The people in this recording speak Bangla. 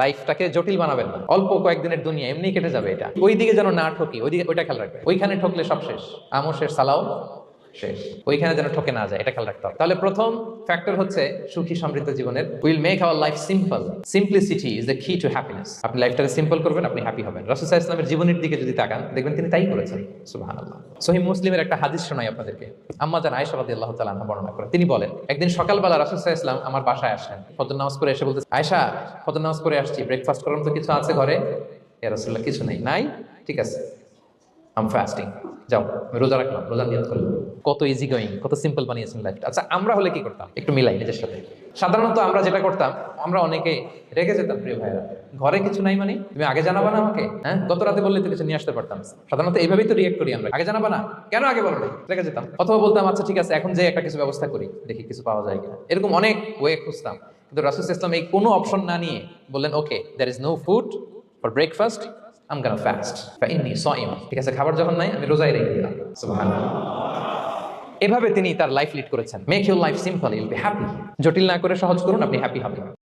লাইফটাকে জটিল বানাবেন না। অল্প কয়েকদিনের দুনিয়া এমনি কেটে যাবে, এটা ওই দিকে যেন না ঠকি, ওইটা খেয়াল রাখবে। ওইখানে ঠকলে সব শেষ, আমও শেষ, সালাও শেষ। ওইখানে যেন ঠকে না যায়, এটা খেয়াল রাখতে হবে। তাহলে প্রথম ফ্যাক্টর হচ্ছে সুখী সমৃদ্ধ জীবনের will make our life simple. Simplicity is the কি টু হ্যাপিনেস। আপনি লাইফটাকে সিম্পল করবেন, আপনি হ্যাপি হবেন। রাসূল সাল্লাল্লাহু আলাইহি ওয়াসাল্লামের জীবনের দিকে যদি তাকান, দেখবেন তিনি তাই করেছেন। সুবহানাল্লাহ। সহিহ মুসলিমের একটা হাদিস শোনাই আপনাদেরকে। আম্মা জান আয়েশা রাদিয়াল্লাহু তাআলা আনহা বর্ণনা করেন। তিনি বলেন, একদিন সকালবেলা রাসূল সাল্লাল্লাহু আলাইহি ওয়াসাল্লাম আমার বাসায় আসলেন। ফজর নামাজ পড়ে এসে বলতেছে, আয়েশা ফজর নামাজ পড়ে আসছি, ব্রেকফাস্ট করার মতো কিছু আছে ঘরে? ইয়া রাসূলুল্লাহ, কিছু নেই। নাই? ঠিক আছে, আম ফাস্টিং, যাও আমি রোজা রাখলাম, রোজা নিয়ত করলাম। কত ইজি গোয়িং, কত সিম্পল বানিয়েছেন লাইফটা। আচ্ছা, আমরা হলে কি করতাম? একটু মিলাই নিজের সাথে। সাধারণত আমরা যেটা করতাম, আমরা অনেকে রেগে যেতাম। প্রিয় ভাইরা, ঘরে কিছু নাই মানে তুমি আগে জানাবা না আমাকে? হ্যাঁ, গত রাতে বললে তো কিছু নিয়ে আসতে পারতাম। সাধারণত এইভাবেই তো রিয়েক্ট করি আমরা, আগে জানাবা না কেন, আগে বলো না, রেগে যেতাম। অথবা বলতাম আচ্ছা ঠিক আছে, এখন যে একটা কিছু ব্যবস্থা করি, দেখি কিছু পাওয়া যায় কিনা। এরকম অনেক ওয়ে খুঁজতাম। কিন্তু রাসূল সাল্লাল্লাহু আলাইহি ওয়াসাল্লাম এই কোনো অপশন না নিয়ে বললেন, okay, there is no food for breakfast, I'm gonna fast. فإني صائم. ঠিক আছে, খাবার যখন নাই আমি রোজাই রেখে দিলাম। সুবহানাল্লাহ। এভাবে তিনি তার লাইফ লিড করেছেন। Make your life simple, you'll be happy. জটিল না করে সহজ করুন, আপনি হ্যাপি হবেন।